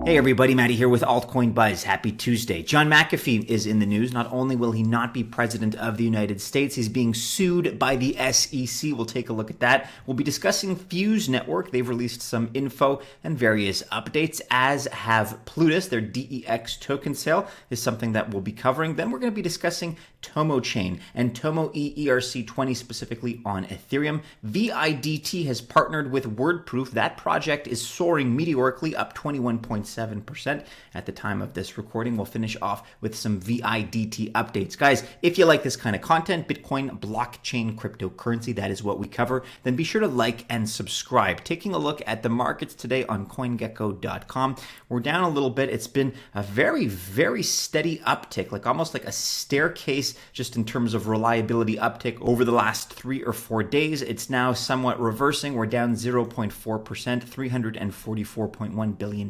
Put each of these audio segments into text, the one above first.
Hey everybody, Matty here with Altcoin Buzz. Happy Tuesday. John McAfee is in the news. Not only will he not be president of the United States, he's being sued by the SEC. We'll take a look at that. We'll be discussing Fuse Network. They've released some info and various updates, as have Plutus. Their DEX token sale is something that we'll be covering. Then we're going to be discussing Tomochain and TOMOE ERC20 specifically on Ethereum. Vidt has partnered with Wordproof. That project is soaring meteorically, up 21.7% at the time of this recording. We'll finish off with some Vidt updates. Guys, if you like this kind of content, Bitcoin, blockchain, cryptocurrency, that is what we cover, then be sure to like and subscribe. Taking a look at the markets today on CoinGecko.com, we're down a little bit. It's been a very, very steady uptick, like almost like a staircase just in terms of reliability uptick over the last 3 or 4 days. It's now somewhat reversing. We're down 0.4%, $344.1 billion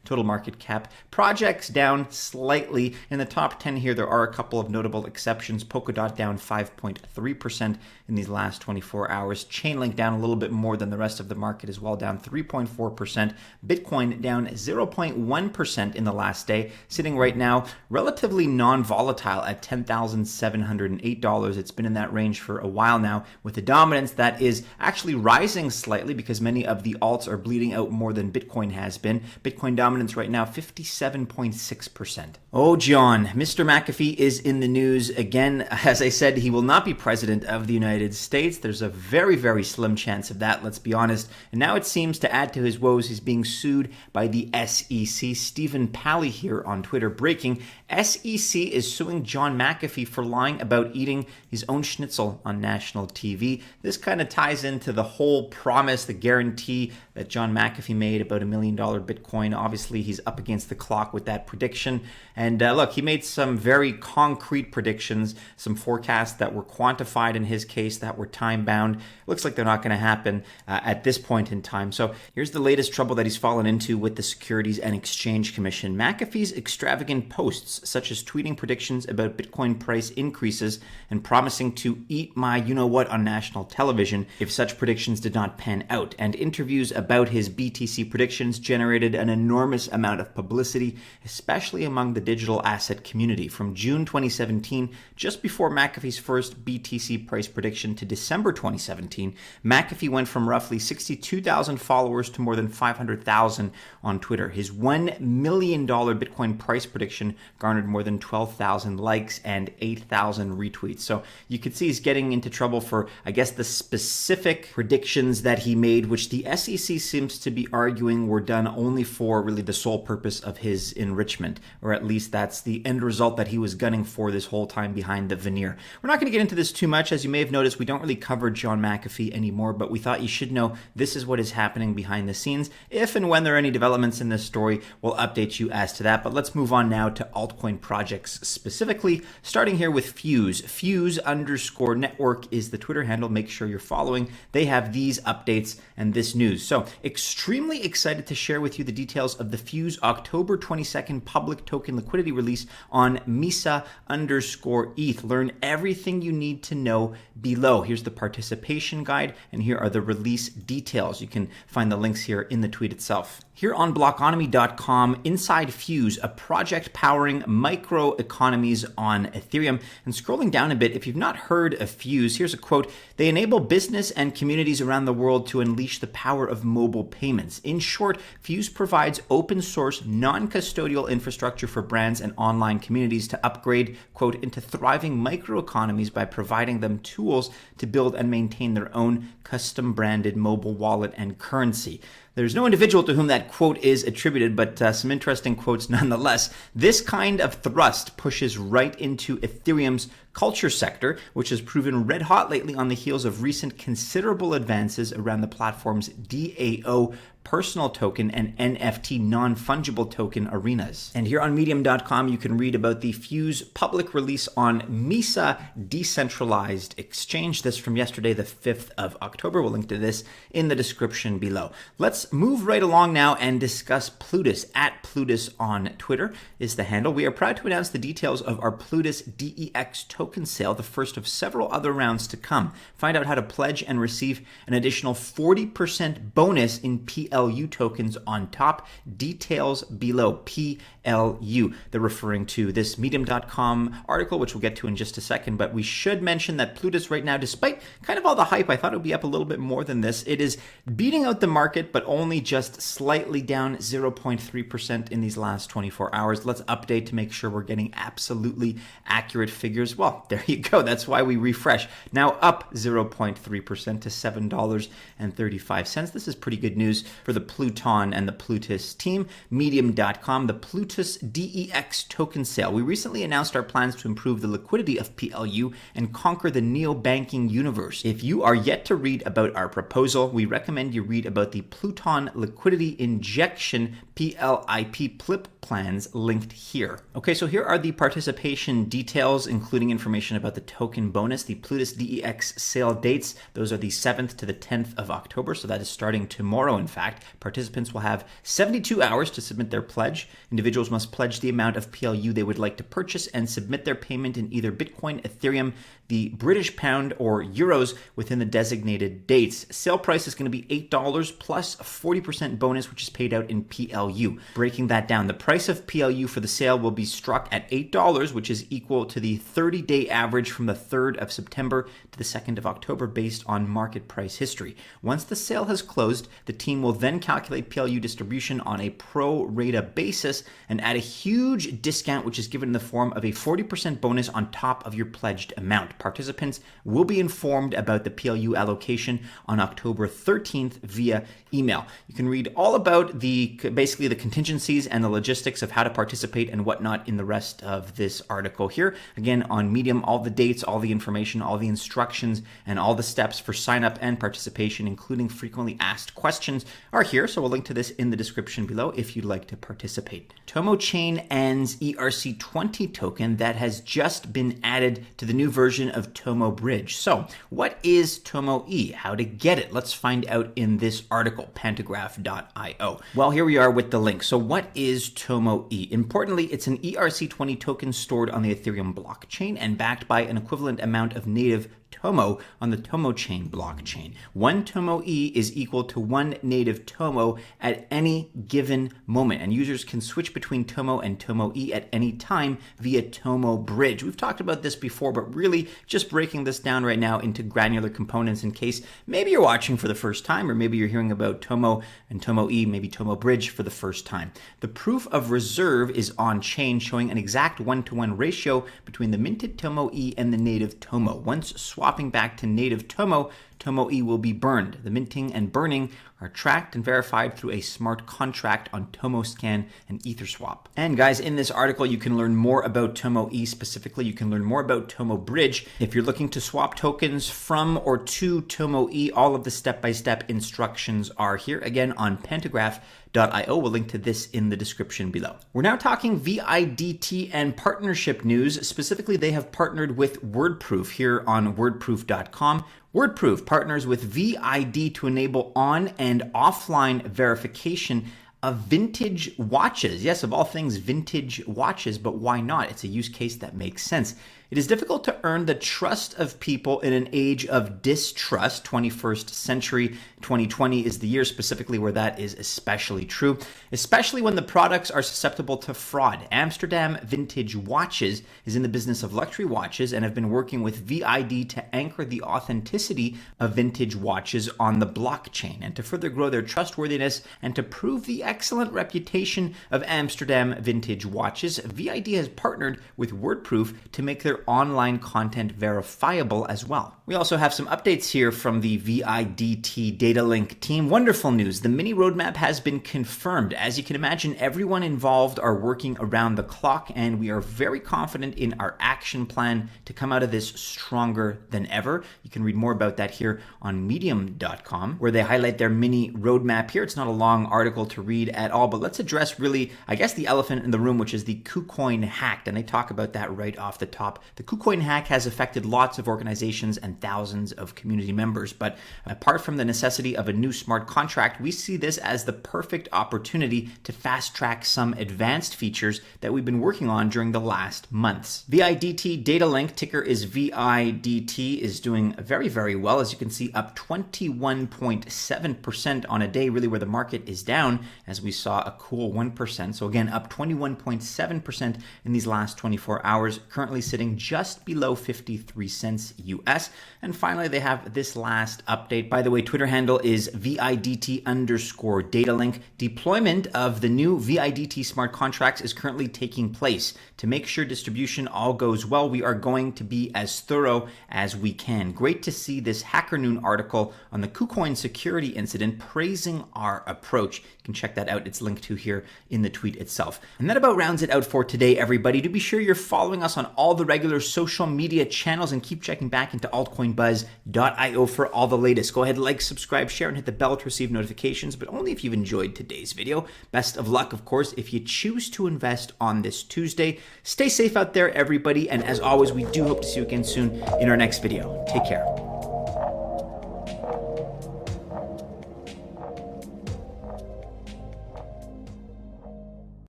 total market cap. Projects down slightly. In the top 10 here, there are a couple of notable exceptions. Polkadot down 5.3% in these last 24 hours. Chainlink down a little bit more than the rest of the market as well, down 3.4%. Bitcoin down 0.1% in the last day, sitting right now relatively non-volatile at $10,708. It's been in that range for a while now, with a dominance that is actually rising slightly because many of the alts are bleeding out more than Bitcoin has been. Bitcoin dominance right now 57.6%. Oh, John, Mr. McAfee is in the news again. As I said, he will not be president of the United States. There's a very, very slim chance of that, let's be honest. And now it seems, to add to his woes, he's being sued by the SEC. Stephen Pally here on Twitter breaking: SEC is suing John McAfee for lying about eating his own schnitzel on national TV. This kind of ties into the whole promise, the guarantee that John McAfee made about $1 million Bitcoin. Obviously, he's up against the clock with that prediction. And look, he made some very concrete predictions, some forecasts that were quantified in his case, that were time-bound. Looks like they're not going to happen at this point in time. So here's the latest trouble that he's fallen into with the Securities and Exchange Commission. McAfee's extravagant posts, such as tweeting predictions about Bitcoin price increases and promising to eat my you-know-what on national television if such predictions did not pan out, and interviews about his BTC predictions generated an enormous amount of publicity, especially among the digital asset community. From June 2017, just before McAfee's first BTC price prediction, to December 2017, McAfee went from roughly 62,000 followers to more than 500,000 on Twitter. His $1 million Bitcoin price prediction garnered more than 12,000 likes and 8,000 retweets. So you could see he's getting into trouble for, I guess, the specific predictions that he made, which the SEC seems to be arguing were done only for really the sole purpose of his enrichment, or at least that's the end result that he was gunning for this whole time behind the veneer. We're not going to get into this too much. As you may have noticed, we don't really cover John McAfee anymore, but we thought you should know this is what is happening behind the scenes. If and when there are any developments in this story, we'll update you as to that. But let's move on now to altcoin projects specifically, starting here with Fuse. Fuse_network is the Twitter handle. Make sure you're following. They have these updates and this news. So extremely excited to share with you the details of the Fuse October 22nd public token liquidity release on Mesa_ETH. Learn everything you need to know below. Here's the participation guide, and here are the release details. You can find the links here in the tweet itself. Here on blockonomy.com, inside Fuse, a project powering micro economies on Ethereum. And scrolling down a bit, if you've not heard of Fuse, here's a quote: "They enable business and communities around the world to unleash the power of mobile payments." In short, Fuse provides open source, non-custodial infrastructure for brands and online communities to upgrade, quote, into thriving microeconomies by providing them tools to build and maintain their own custom branded mobile wallet and currency. There's no individual to whom that quote is attributed, but some interesting quotes nonetheless. This kind of thrust pushes right into Ethereum's culture sector, which has proven red hot lately on the heels of recent considerable advances around the platform's DAO personal token and NFT non-fungible token arenas. And here on medium.com, you can read about the Fuse public release on Mesa decentralized exchange. This from yesterday, the 5th of October. We'll link to this in the description below. Let's move right along now and discuss Plutus. At Plutus on Twitter is the handle. We are proud to announce the details of our Plutus DEX token token sale, the first of several other rounds to come. Find out how to pledge and receive an additional 40% bonus in PLU tokens on top. Details below. PLU. They're referring to this medium.com article, which we'll get to in just a second, but we should mention that Plutus right now, despite kind of all the hype, I thought it would be up a little bit more than this. It is beating out the market, but only just slightly down 0.3% in these last 24 hours. Let's update to make sure we're getting absolutely accurate figures. Well, there you go. That's why we refresh. Now up 0.3% to $7.35. This is pretty good news for the Pluton and the Plutus team. Medium.com, the Plutus DEX token sale. We recently announced our plans to improve the liquidity of PLU and conquer the neo-banking universe. If you are yet to read about our proposal, we recommend you read about the Pluton liquidity injection PLIP PLIP plans linked here. Okay, so here are the participation details, including information about the token bonus. The Plutus DEX sale dates, those are the 7th to the 10th of October, so that is starting tomorrow, in fact. Participants will have 72 hours to submit their pledge. Individuals must pledge the amount of PLU they would like to purchase and submit their payment in either Bitcoin, Ethereum, the British pound, or euros within the designated dates. Sale price is going to be $8 plus a 40% bonus, which is paid out in PLU. Breaking that down, the price of PLU for the sale will be struck at $8, which is equal to the 30-day average from the 3rd of September to the 2nd of October based on market price history. Once the sale has closed, the team will then calculate PLU distribution on a pro rata basis and add a huge discount, which is given in the form of a 40% bonus on top of your pledged amount. Participants will be informed about the PLU allocation on October 13th via email. You can read all about basically the contingencies and the logistics of how to participate and whatnot in the rest of this article here. Again, on Medium, all the dates, all the information, all the instructions, and all the steps for sign up and participation, including frequently asked questions, are here. So we'll link to this in the description below if you'd like to participate. Tomochain and's ERC20 token that has just been added to the new version of Tomo Bridge. So what is TOMOE? How to get it? Let's find out in this article, pantagraph.io. Well, here we are with the link. So what is TOMOE? Importantly, it's an ERC20 token stored on the Ethereum blockchain and backed by an equivalent amount of native Tomo on the Tomochain blockchain. One TOMOE is equal to one native Tomo at any given moment, and users can switch between Tomo and TOMOE at any time via Tomo Bridge. We've talked about this before, but really just breaking this down right now into granular components in case maybe you're watching for the first time, or maybe you're hearing about Tomo and TOMOE, maybe Tomo Bridge for the first time. The proof of reserve is on chain, showing an exact 1-to-1 ratio between the minted TOMOE and the native Tomo. Once swapping back to native Tomo, TOMOE will be burned. The minting and burning are tracked and verified through a smart contract on TomoScan and EtherSwap. And guys, in this article, you can learn more about TOMOE specifically. You can learn more about Tomo Bridge. If you're looking to swap tokens from or to TOMOE, all of the step-by-step instructions are here. Again, on pantagraph.io. We'll link to this in the description below. We're now talking VIDT and partnership news. Specifically, they have partnered with Wordproof here on wordproof.com. Wordproof partners with VID to enable on and offline verification of vintage watches. Yes, of all things, vintage watches, but why not? It's a use case that makes sense. It is difficult to earn the trust of people in an age of distrust. 21st century, 2020 is the year specifically where that is especially true, especially when the products are susceptible to fraud. Amsterdam Vintage Watches is in the business of luxury watches and have been working with VID to anchor the authenticity of vintage watches on the blockchain and to further grow their trustworthiness and to prove the excellent reputation of Amsterdam Vintage Watches. VID has partnered with Wordproof to make their online content verifiable as well. We also have some updates here from the VIDT Datalink team. Wonderful news. The mini roadmap has been confirmed. As you can imagine, everyone involved are working around the clock, and we are very confident in our action plan to come out of this stronger than ever. You can read more about that here on medium.com, where they highlight their mini roadmap here. It's not a long article to read at all, but let's address really, I guess, the elephant in the room, which is the Kucoin hacked, and they talk about that right off the top The Kucoin hack has affected lots of organizations and thousands of community members, but apart from the necessity of a new smart contract, we see this as the perfect opportunity to fast track some advanced features that we've been working on during the last months. Vidt Datalink, ticker is VIDT, is doing very, very well. As you can see, up 21.7% on a day, really where the market is down, as we saw a cool 1%. So again, up 21.7% in these last 24 hours, currently sitting just below 53 cents US. And finally, they have this last update. By the way, Twitter handle is VIDT_Datalink. Deployment of the new VIDT smart contracts is currently taking place. To make sure distribution all goes well, we are going to be as thorough as we can. Great to see this Hacker Noon article on the Kucoin security incident praising our approach. You can check that out. It's linked to here in the tweet itself. And that about rounds it out for today, everybody. Do be sure you're following us on all the regular social media channels and keep checking back into altcoinbuzz.io for all the latest. Go ahead, like, subscribe, share, and hit the bell to receive notifications, but only if you've enjoyed today's video. Best of luck, of course, if you choose to invest on this Tuesday. Stay safe out there, everybody, and as always, we do hope to see you again soon in our next video. Take care.